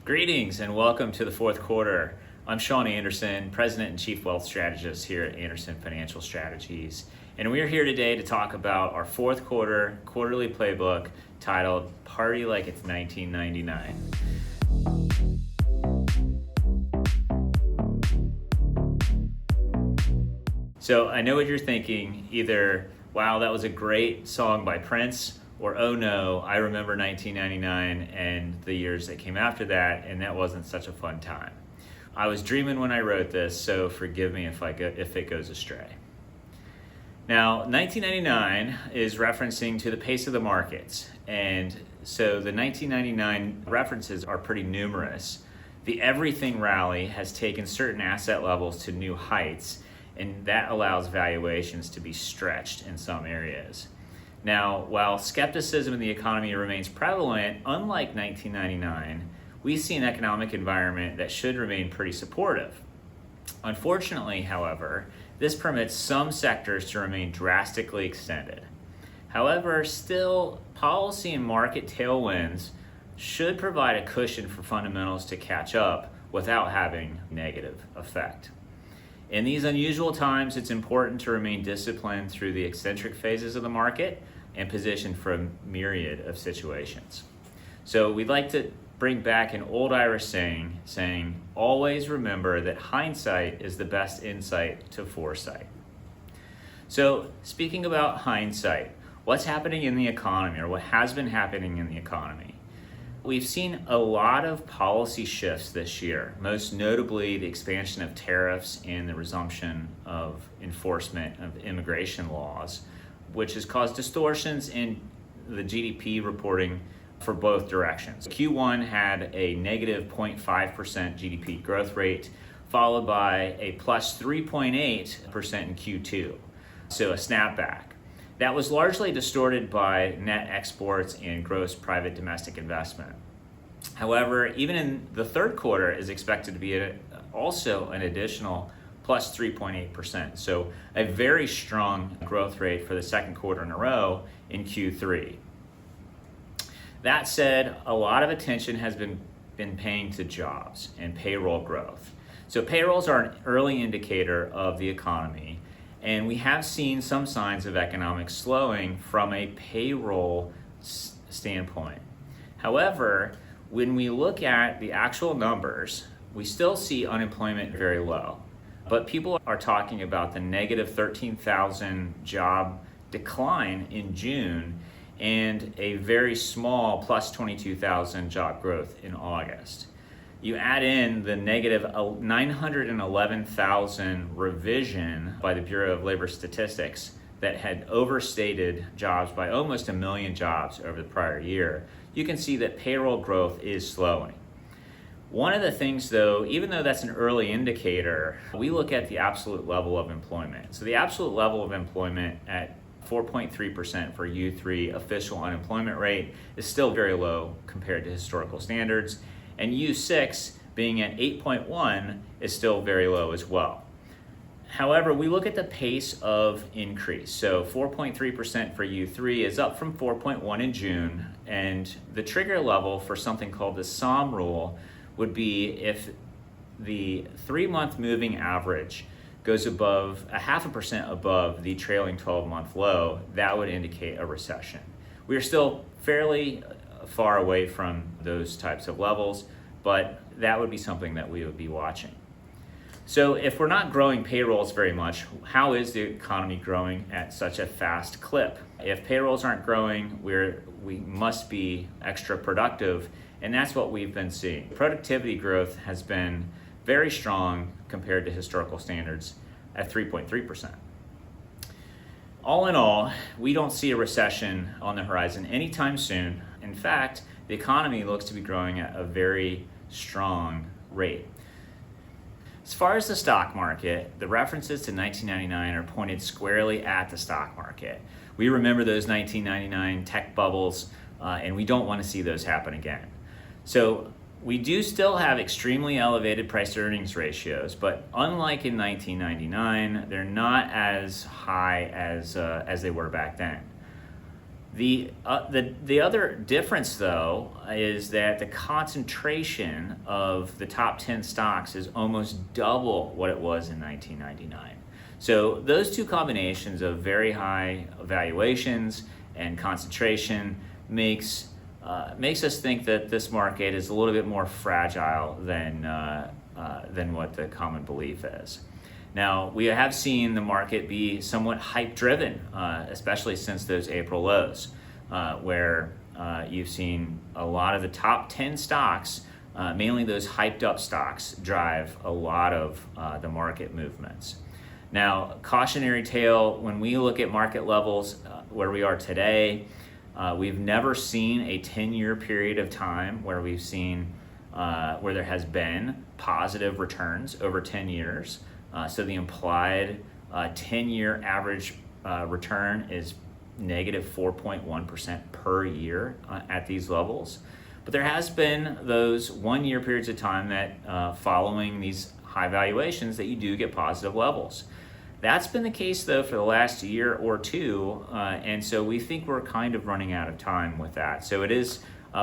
Greetings and welcome to the fourth quarter. I'm Sean Anderson, President and Chief Wealth Strategist here at Anderson Financial Strategies. And we're here today to talk about our fourth quarter quarterly playbook titled Party Like It's 1999. So I know what you're thinking, either, wow, that was a great song by Prince, or oh no, I remember 1999 and the years that came after that, and that wasn't such a fun time. I was dreaming when I wrote this, so forgive me if it goes astray. Now, 1999 is referencing to the pace of the markets, and so the 1999 references are pretty numerous. The everything rally has taken certain asset levels to new heights, and that allows valuations to be stretched in some areas. Now, while skepticism in the economy remains prevalent, unlike 1999, we see an economic environment that should remain pretty supportive. Unfortunately, however, this permits some sectors to remain drastically extended. However, still, policy and market tailwinds should provide a cushion for fundamentals to catch up without having a negative effect. In these unusual times, it's important to remain disciplined through the eccentric phases of the market and positioned for a myriad of situations. So we'd like to bring back an old Irish saying, always remember that hindsight is the best insight to foresight. So speaking about hindsight, what's happening in the economy, or what has been happening in the economy? We've seen a lot of policy shifts this year, most notably the expansion of tariffs and the resumption of enforcement of immigration laws, which has caused distortions in the GDP reporting for both directions. Q1 had a negative 0.5% GDP growth rate, followed by a plus 3.8% in Q2, so a snapback. That was largely distorted by net exports and gross private domestic investment. However, even in the third quarter is expected to be also an additional plus 3.8%. So a very strong growth rate for the second quarter in a row in Q3. That said, a lot of attention has been paying to jobs and payroll growth. So payrolls are an early indicator of the economy, and we have seen some signs of economic slowing from a payroll standpoint. However, when we look at the actual numbers, we still see unemployment very low. But people are talking about the negative 13,000 job decline in June and a very small plus 22,000 job growth in August. You add in the negative 911,000 revision by the Bureau of Labor Statistics that had overstated jobs by almost 1 million jobs over the prior year, you can see that payroll growth is slowing. One of the things though, even though that's an early indicator, we look at the absolute level of employment. So the absolute level of employment at 4.3% for U3 official unemployment rate is still very low compared to historical standards. And U6 being at 8.1 is still very low as well. However, we look at the pace of increase. So 4.3% for U3 is up from 4.1 in June, and the trigger level for something called the SOM rule would be if the 3-month moving average goes above 0.5% above the trailing 12-month low, that would indicate a recession. We are still fairly far away from those types of levels, but that would be something that we would be watching. So if we're not growing payrolls very much, how is the economy growing at such a fast clip? If payrolls aren't growing, we must be extra productive, and that's what we've been seeing. Productivity growth has been very strong compared to historical standards at 3.3%. All in all, we don't see a recession on the horizon anytime soon. In fact, the economy looks to be growing at a very strong rate. As far as the stock market, the references to 1999 are pointed squarely at the stock market. We remember those 1999 tech bubbles, and we don't want to see those happen again. So we do still have extremely elevated price-to-earnings ratios, but unlike in 1999, they're not as high as they were back then. The other difference, though, is that the concentration of the top 10 stocks is almost double what it was in 1999. So those two combinations of very high valuations and concentration makes us think that this market is a little bit more fragile than what the common belief is. Now, we have seen the market be somewhat hype-driven, especially since those April lows, where you've seen a lot of the top 10 stocks, mainly those hyped-up stocks, drive a lot of the market movements. Now, cautionary tale, when we look at market levels where we are today, we've never seen a 10-year period of time where we've seen where there has been positive returns over 10 years. So the implied 10-year average return is negative 4.1% per year at these levels. But there has been those 1 year periods of time that following these high valuations that you do get positive levels. That's been the case though for the last year or two, and so we think we're kind of running out of time with that. So it is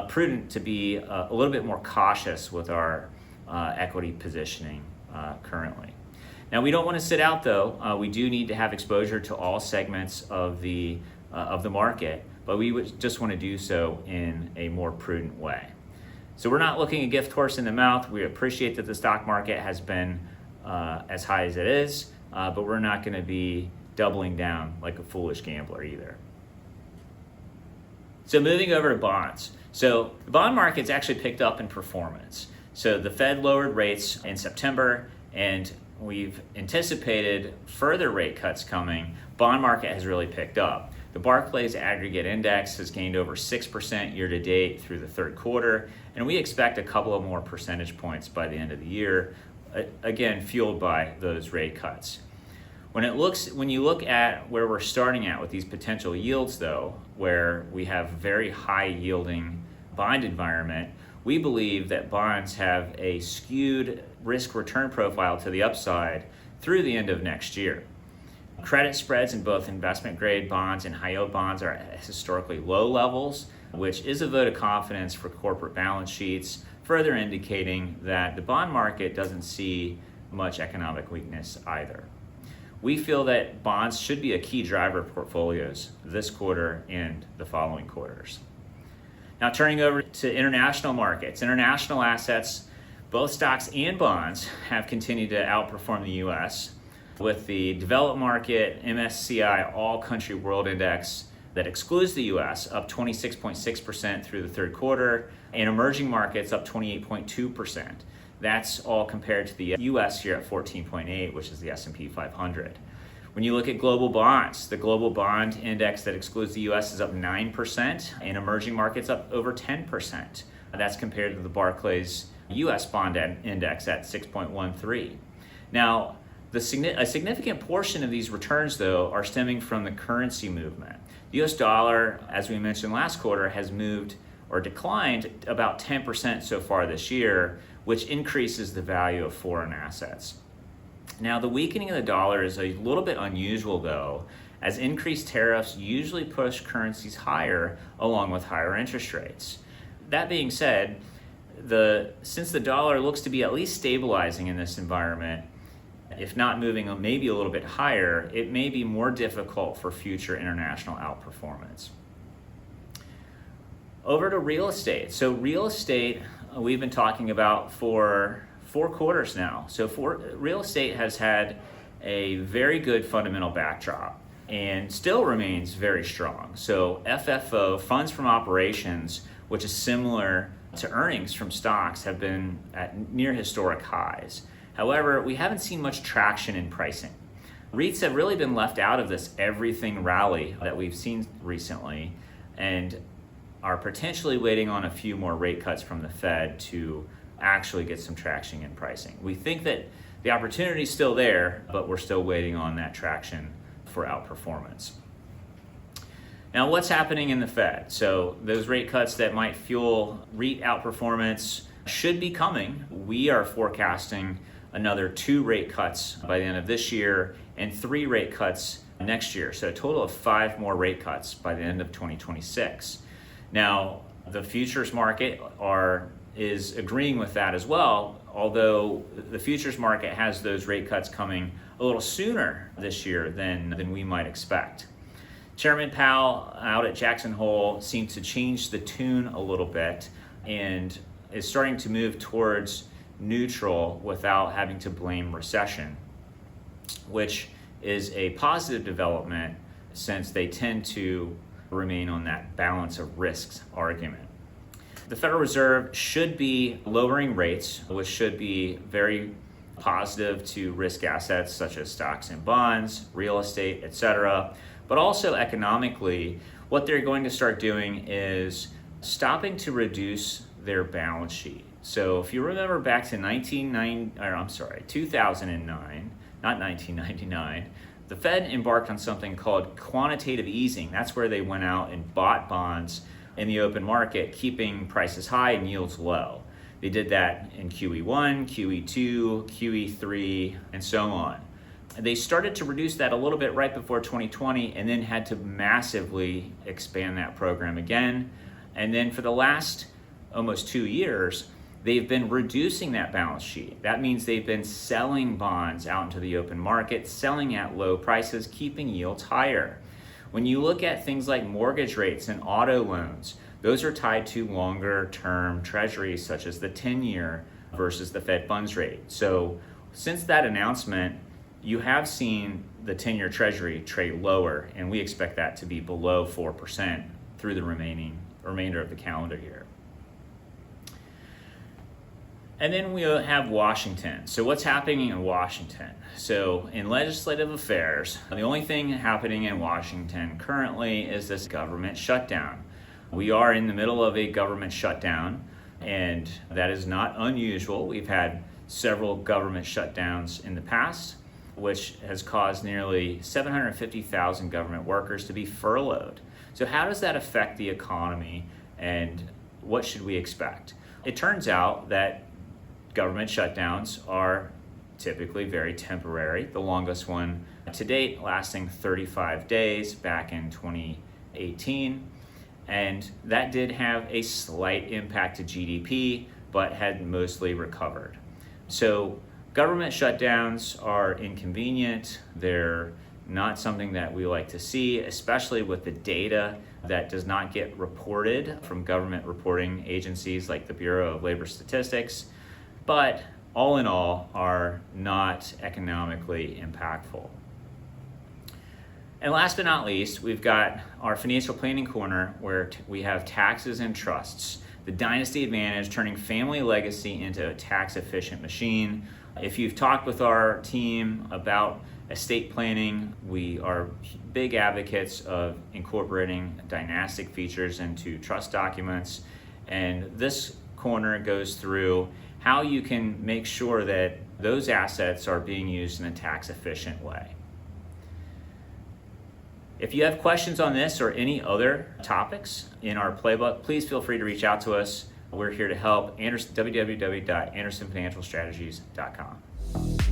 prudent to be a little bit more cautious with our equity positioning currently. Now, we don't want to sit out though. We do need to have exposure to all segments of the market, but we would just want to do so in a more prudent way. So we're not looking a gift horse in the mouth. We appreciate that the stock market has been as high as it is, but we're not going to be doubling down like a foolish gambler either. So moving over to bonds. So the bond market's actually picked up in performance. So the Fed lowered rates in September, and we've anticipated further rate cuts coming. Bond market has really picked up. The Barclays Aggregate Index has gained over 6% year to date through the third quarter, and we expect a couple of more percentage points by the end of the year, again, fueled by those rate cuts. When you look at where we're starting at with these potential yields, though, where we have very high yielding bond environment, we believe that bonds have a skewed risk return profile to the upside through the end of next year. Credit spreads in both investment grade bonds and high yield bonds are at historically low levels, which is a vote of confidence for corporate balance sheets, further indicating that the bond market doesn't see much economic weakness either. We feel that bonds should be a key driver of portfolios this quarter and the following quarters. Now, turning over to international markets. International assets, both stocks and bonds, have continued to outperform the U.S., with the developed market MSCI All Country World Index that excludes the U.S. up 26.6% through the third quarter, and emerging markets up 28.2%. That's all compared to the U.S. here at 14.8, which is the S&P 500. When you look at global bonds, the global bond index that excludes the U.S. is up 9%, and emerging markets up over 10%. That's compared to the Barclays U.S. bond index at 6.13. Now, a significant portion of these returns, though, are stemming from the currency movement. The U.S. dollar, as we mentioned last quarter, has moved or declined about 10% so far this year, which increases the value of foreign assets. Now, the weakening of the dollar is a little bit unusual, though, as increased tariffs usually push currencies higher along with higher interest rates. That being said, since the dollar looks to be at least stabilizing in this environment, if not moving maybe a little bit higher, it may be more difficult for future international outperformance. Over to real estate. So real estate, we've been talking about for 4 quarters now. So real estate has had a very good fundamental backdrop and still remains very strong. So FFO, funds from operations, which is similar to earnings from stocks, have been at near historic highs. However, we haven't seen much traction in pricing. REITs have really been left out of this everything rally that we've seen recently, and are potentially waiting on a few more rate cuts from the Fed to actually get some traction in pricing. We think that the opportunity is still there, but we're still waiting on that traction for outperformance. Now, what's happening in the Fed? So those rate cuts that might fuel REIT outperformance should be coming. We are forecasting another 2 rate cuts by the end of this year and 3 rate cuts next year. So a total of 5 more rate cuts by the end of 2026. Now, the futures market is agreeing with that as well, although the futures market has those rate cuts coming a little sooner this year than we might expect. Chairman Powell out at Jackson Hole seemed to change the tune a little bit and is starting to move towards neutral without having to blame recession, which is a positive development since they tend to remain on that balance of risks argument. The Federal Reserve should be lowering rates, which should be very positive to risk assets such as stocks and bonds, real estate, etc. But also economically, what they're going to start doing is stopping to reduce their balance sheet. So if you remember back to 2009, not 1999, the Fed embarked on something called quantitative easing. That's where they went out and bought bonds in the open market, keeping prices high and yields low. They did that in QE1, QE2, QE3, and so on. They started to reduce that a little bit right before 2020 and then had to massively expand that program again. And then for the last almost 2 years, they've been reducing that balance sheet. That means they've been selling bonds out into the open market, selling at low prices, keeping yields higher. When you look at things like mortgage rates and auto loans, those are tied to longer term treasuries such as the 10-year versus the Fed funds rate. So since that announcement, you have seen the 10-year treasury trade lower, and we expect that to be below 4% through the remainder of the calendar year. And then we have Washington. So what's happening in Washington? So in legislative affairs, the only thing happening in Washington currently is this government shutdown. We are in the middle of a government shutdown, and that is not unusual. We've had several government shutdowns in the past, which has caused nearly 750,000 government workers to be furloughed. So how does that affect the economy, and what should we expect? It turns out that government shutdowns are typically very temporary, the longest one to date lasting 35 days back in 2018. And that did have a slight impact to GDP, but had mostly recovered. So government shutdowns are inconvenient. They're not something that we like to see, especially with the data that does not get reported from government reporting agencies like the Bureau of Labor Statistics, but all in all are not economically impactful. And last but not least, we've got our financial planning corner where we have taxes and trusts, the dynasty advantage, turning family legacy into a tax efficient machine. If you've talked with our team about estate planning, we are big advocates of incorporating dynastic features into trust documents. And this corner goes through how you can make sure that those assets are being used in a tax efficient way. If you have questions on this or any other topics in our playbook, please feel free to reach out to us. We're here to help. www.andersonfinancialstrategies.com.